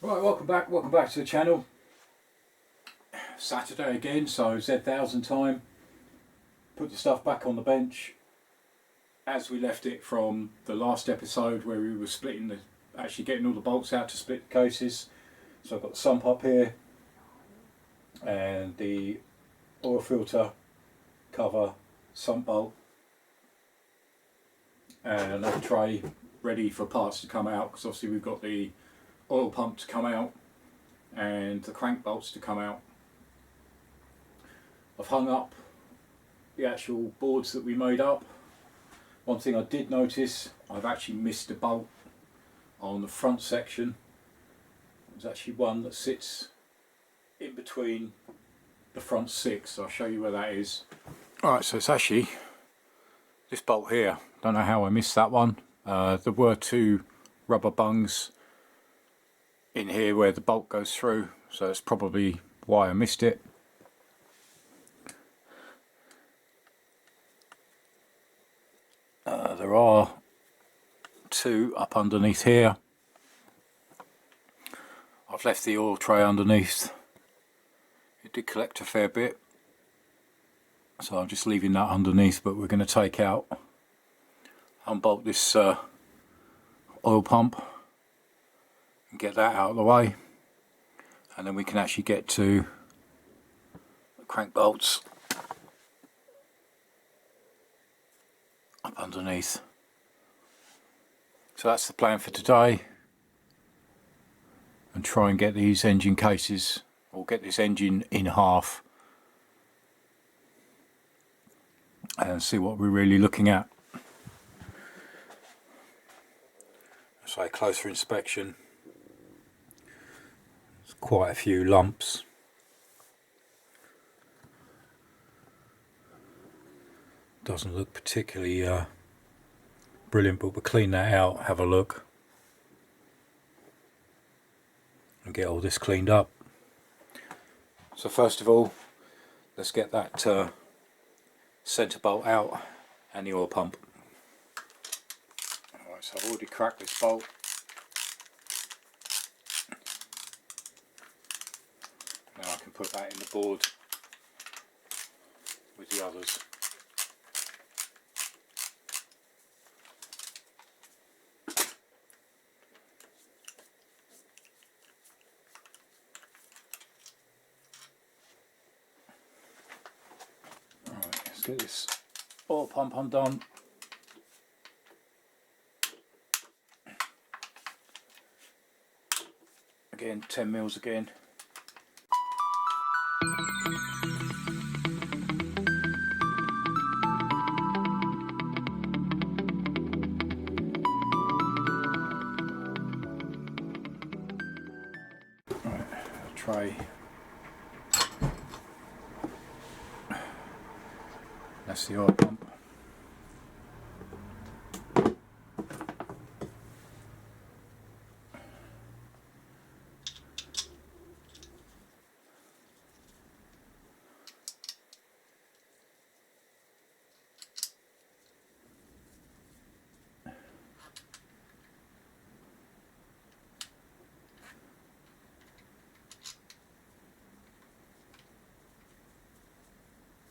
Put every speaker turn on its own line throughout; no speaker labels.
Right, welcome back to the channel. Saturday again, so Z1000 time. Put the stuff back on the bench as we left it from the last episode where we were actually getting all the bolts out to split the cases. So I've got the sump up here and the oil filter cover, sump bolt, and another tray ready for parts to come out, because obviously we've got the oil pump to come out and the crank bolts to come out. I've hung up the actual boards that we made up. One thing I did notice, I've actually missed a bolt on the front section. There's actually one that sits in between the front six, so I'll show you where that is. Alright, so it's actually this bolt here. Don't know how I missed that one. There were two rubber bungs in here where the bolt goes through, so that's probably why I missed it. There are two up underneath here. I've left the oil tray underneath. It did collect a fair bit, so I'm just leaving that underneath, but we're going to take out, unbolt this oil pump and get that out of the way, and then we can actually get to the crank bolts up underneath. So that's the plan for today, and try and get these engine cases, or get this engine in half, and see what we're really looking at. So a closer inspection, there's quite a few lumps. Doesn't look particularly brilliant, but we'll clean that out, have a look, and get all this cleaned up. So first of all, let's get that centre bolt out and the oil pump. Alright, so I've already cracked this bolt. Now I can put that in the board with the others. Get this oil pump undone. Again, 10 mils again. Right, tray. That's the oil pump.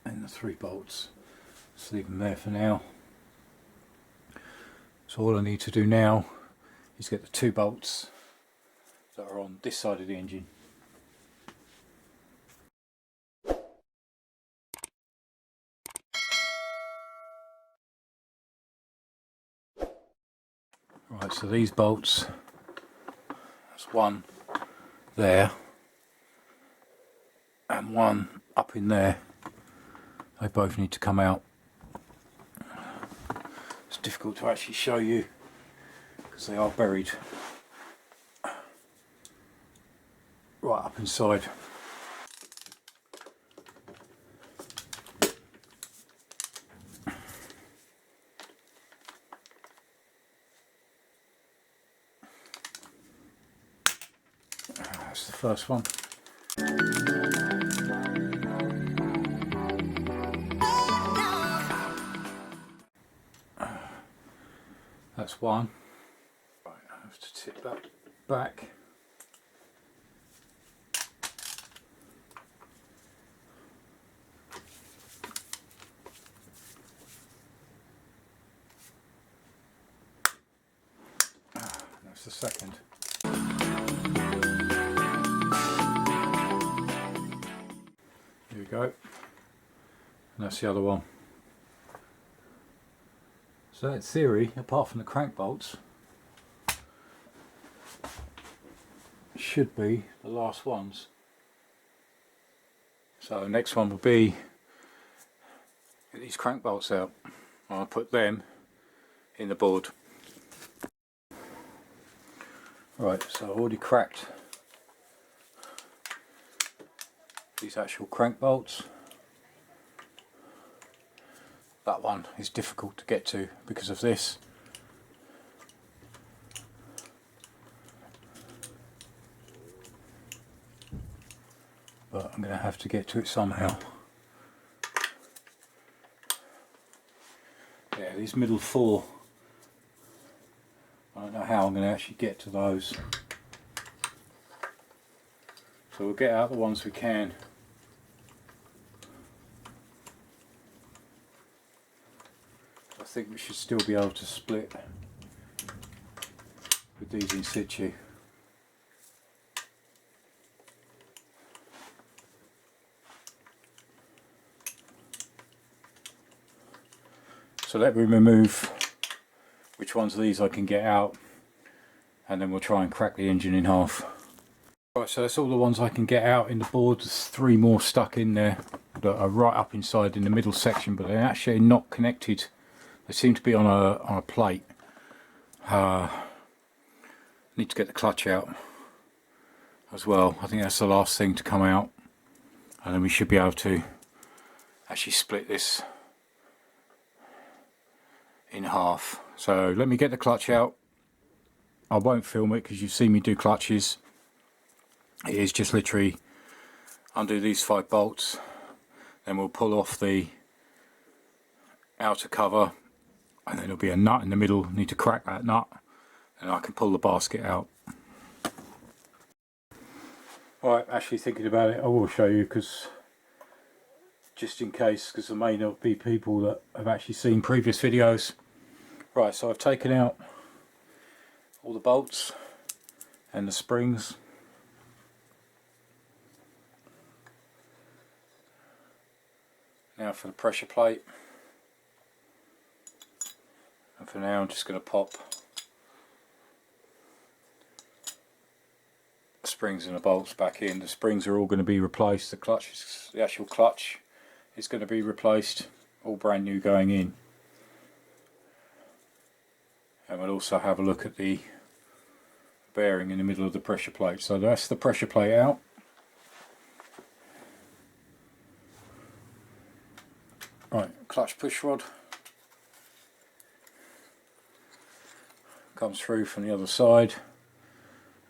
And the 3 bolts. Just leave them there for now. So all I need to do now is get the 2 bolts that are on this side of the engine. Right, so these bolts, there's one there and one up in there. They both need to come out. It's difficult to actually show you because they are buried right up inside. That's the first one. That's one. Right, I have to tip that back. the second. Here we go. And that's the other one. So in theory, apart from the crank bolts, should be the last ones. So the next one will be get these crank bolts out. I'll put them in the board. Right, so I've already cracked these actual crank bolts. That one is difficult to get to because of this. But I'm going to have to get to it somehow. Yeah, these middle four, I don't know how I'm going to actually get to those. So we'll get out the ones we can. I think we should still be able to split with these in situ. So let me remove which ones of these I can get out, and then we'll try and crack the engine in half. Right, so that's all the ones I can get out in the board. There's 3 more stuck in there that are right up inside in the middle section, but they're actually not connected. They seem to be on a plate. Need to get the clutch out as well. I think that's the last thing to come out, and then we should be able to actually split this in half. So let me get the clutch out. I won't film it because you've seen me do clutches. It is just literally undo these 5 bolts, then we'll pull off the outer cover, and then there'll be a nut in the middle. Need to crack that nut and I can pull the basket out. Right, actually thinking about it, I will show you, because just in case, because there may not be people that have actually seen previous videos. Right, so I've taken out all the bolts and the springs. Now for the pressure plate. And for now I'm just going to pop the springs and the bolts back in. The springs are all going to be replaced. The actual clutch is going to be replaced, all brand new going in. And we'll also have a look at the bearing in the middle of the pressure plate. So that's the pressure plate out. Right, clutch push rod comes through from the other side.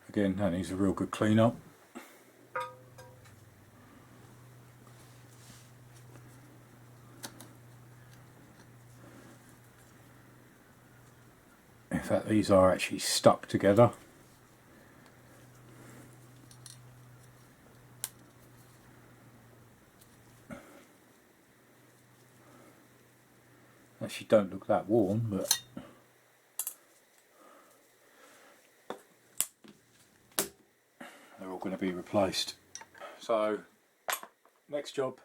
Again, that needs a real good clean up. In fact, these are actually stuck together. Actually don't look that worn, but they're all going to be replaced. So next job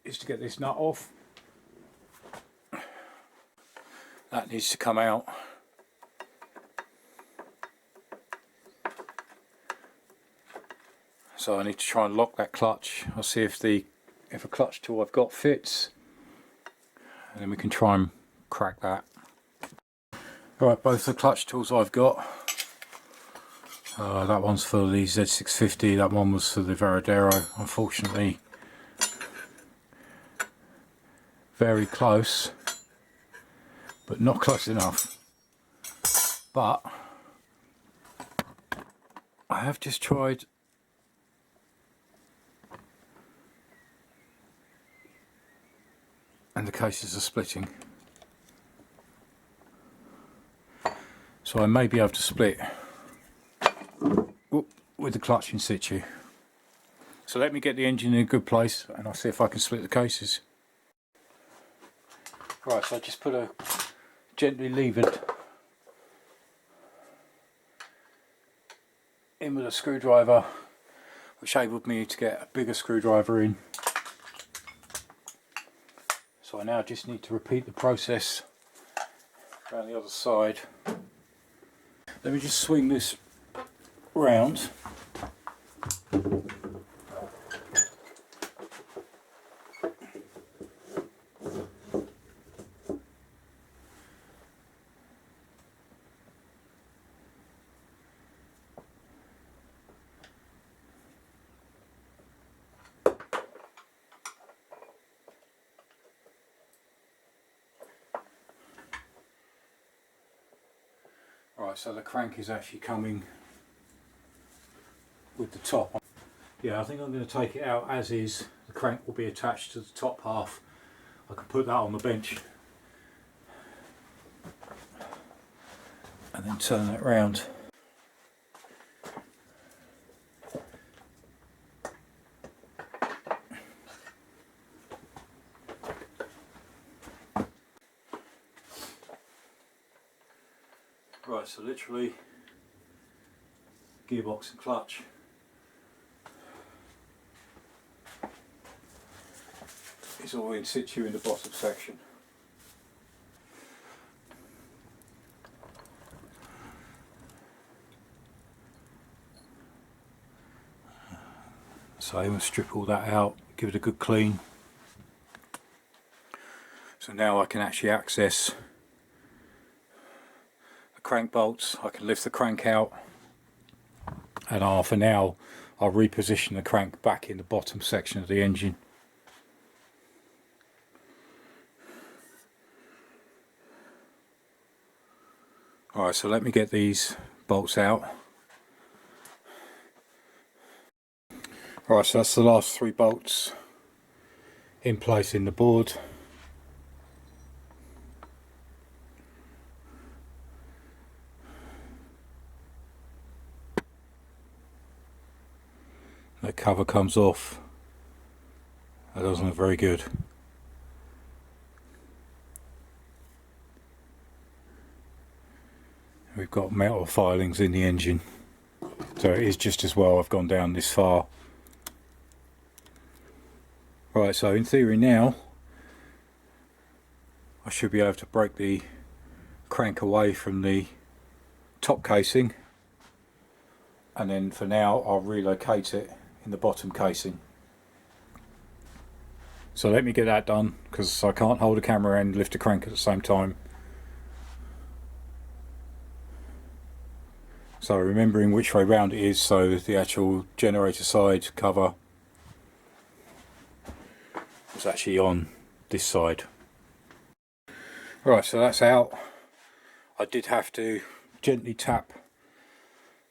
is to get this nut off. That needs to come out. So I need to try and lock that clutch. I'll see if a clutch tool I've got fits, and then we can try and crack that. Alright, both the clutch tools I've got, that one's for the Z650, that one was for the Veradero. Unfortunately, very close, but not close enough. But I have just tried and the cases are splitting, so I may be able to split with the clutch in situ. So let me get the engine in a good place and I'll see if I can split the cases. Right, so I just put a gently levered in with a screwdriver, which enabled me to get a bigger screwdriver in. So I now just need to repeat the process around the other side. Let me just swing this round. Right, so the crank is actually coming with the top. Yeah, I think I'm going to take it out as is. The crank will be attached to the top half. I can put that on the bench and then turn that round. Right, so literally gearbox and clutch. It's all in situ in the bottom section. So I'm going to strip all that out, give it a good clean. So now I can actually access the crank bolts. I can lift the crank out, and for now I'll reposition the crank back in the bottom section of the engine. Alright, so let me get these bolts out. Alright, so that's the last 3 bolts in place in the board. The cover comes off. That doesn't look very good. We've got metal filings in the engine, so it is just as well I've gone down this far. Right, so in theory now I should be able to break the crank away from the top casing, and then for now I'll relocate it in the bottom casing. So let me get that done, because I can't hold a camera and lift a crank at the same time. So remembering which way round it is, so the actual generator side cover was actually on this side. Right, so that's out. I did have to gently tap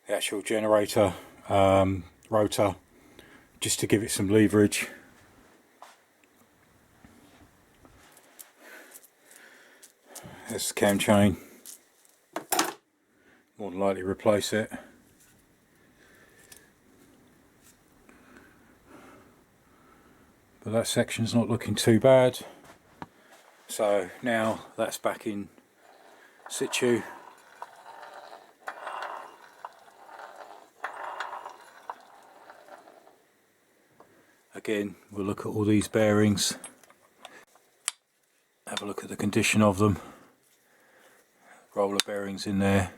the actual generator rotor just to give it some leverage. There's the cam chain. More than likely replace it. But that section's not looking too bad. So now that's back in situ. Again, we'll look at all these bearings, have a look at the condition of them. Roller bearings in there.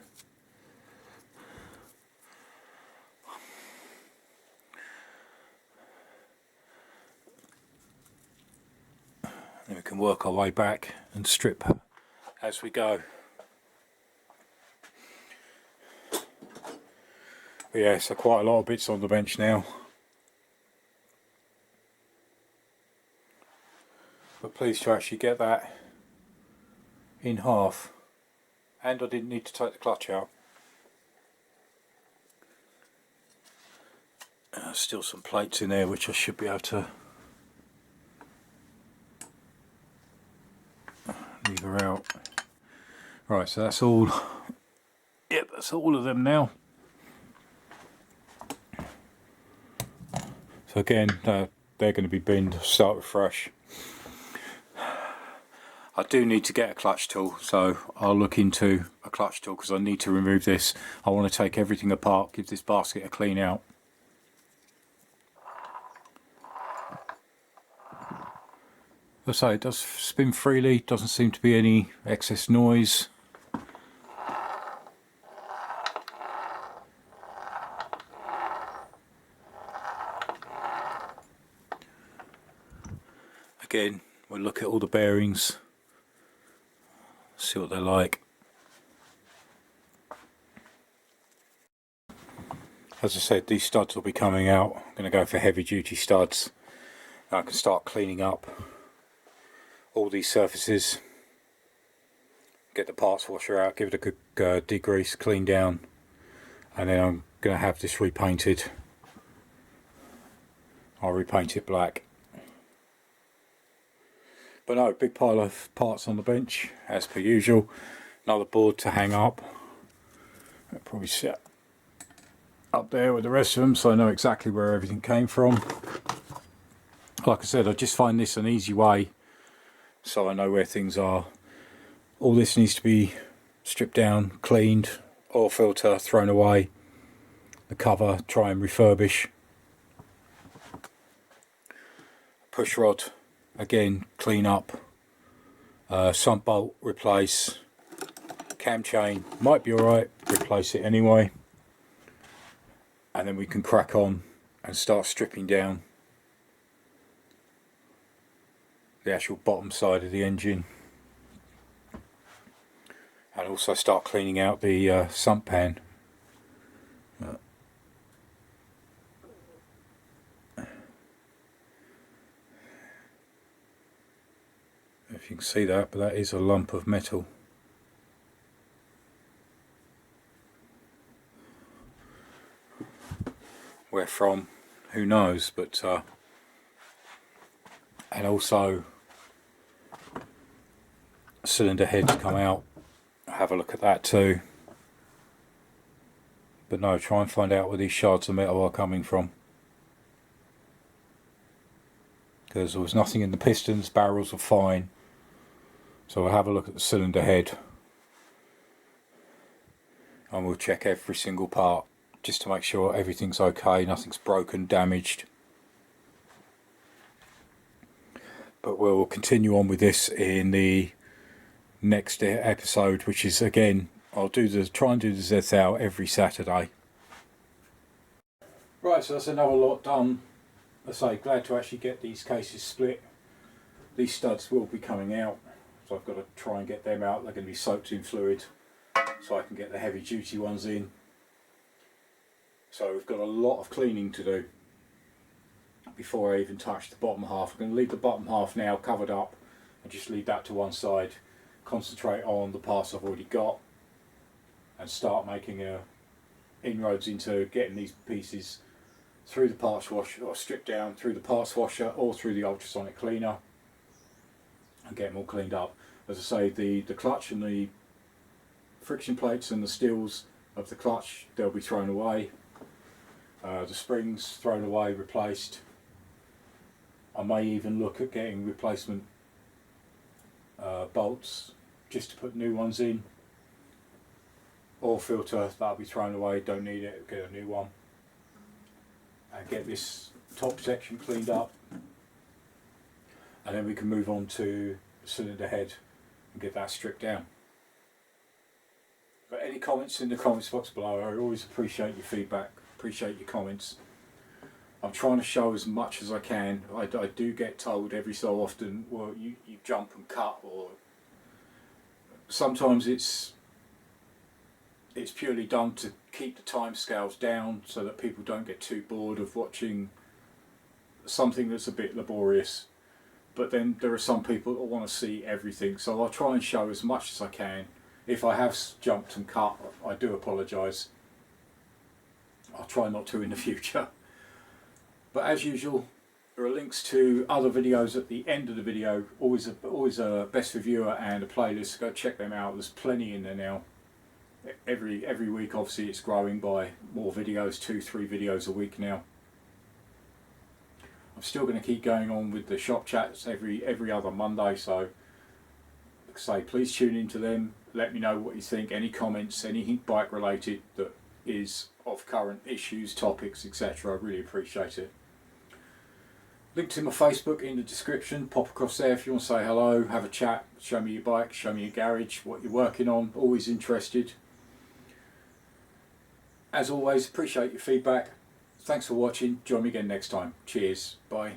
Then we can work our way back and strip as we go. But yeah, so quite a lot of bits on the bench now. But pleased to actually get that in half, and I didn't need to take the clutch out. Still some plates in there which I should be able to lever out. Right, so that's all. Yep, that's all of them now. So again, they're going to be binned, start with fresh. I do need to get a clutch tool, so I'll look into a clutch tool because I need to remove this. I want to take everything apart, give this basket a clean out. As I say, it does spin freely, doesn't seem to be any excess noise. Again, we'll look at all the bearings, see what they're like. As I said, these studs will be coming out. I'm going to go for heavy duty studs. I can start cleaning up all these surfaces, get the parts washer out, give it a good degrease, clean down, and then I'm going to have this repainted. I'll repaint it black. But no, big pile of parts on the bench as per usual. Another board to hang up. I'll probably sit up there with the rest of them so I know exactly where everything came from. Like I said, I just find this an easy way so I know where things are. All this needs to be stripped down, cleaned, oil filter thrown away, the cover try and refurbish, push rod again clean up, sump bolt replace, cam chain might be alright, replace it anyway, and then we can crack on and start stripping down the actual bottom side of the engine, and also start cleaning out the sump pan. If you can see that, but that is a lump of metal. Where from, who knows, but and also cylinder heads come out, have a look at that too. But no, try and find out where these shards of metal are coming from, because there was nothing in the pistons, barrels are fine. So we'll have a look at the cylinder head and we'll check every single part just to make sure everything's okay, nothing's broken, damaged. But we'll continue on with this in the next episode, which is, again, I'll try and do the Z1000 every Saturday. Right, so that's another lot done. As I say, glad to actually get these cases split. These studs will be coming out, so I've got to try and get them out. They're going to be soaked in fluid so I can get the heavy duty ones in. So we've got a lot of cleaning to do before I even touch the bottom half. I'm going to leave the bottom half now covered up and just leave that to one side, concentrate on the parts I've already got and start making inroads into getting these pieces through the parts washer, or stripped down through the parts washer or through the ultrasonic cleaner, and get them all cleaned up. As I say, the clutch and the friction plates and the steels of the clutch, they'll be thrown away. The springs thrown away, replaced. I may even look at getting replacement bolts just to put new ones in. Oil filter, that'll be thrown away, don't need it, get a new one. And get this top section cleaned up. And then we can move on to the cylinder head and get that stripped down. But any comments in the comments box below, I always appreciate your feedback, appreciate your comments. I'm trying to show as much as I can. I do get told every so often, well, you jump and cut, or sometimes it's purely done to keep the time scales down so that people don't get too bored of watching something that's a bit laborious. But then there are some people that want to see everything, so I'll try and show as much as I can. If I have jumped and cut, I do apologise. I'll try not to in the future. But as usual, there are links to other videos at the end of the video. Always a best reviewer and a playlist. Go check them out. There's plenty in there now. Every week, obviously, it's growing by more videos, 2-3 videos a week now. I'm still going to keep going on with the shop chats every other Monday, so like I say, please tune into them. Let me know what you think. Any comments, anything bike related that is of current issues, topics, etc. I really appreciate it. Link to my Facebook in the description. Pop across there if you want to say hello, have a chat, show me your bike, show me your garage, what you're working on. Always interested. As always, appreciate your feedback. Thanks for watching. Join me again next time. Cheers. Bye.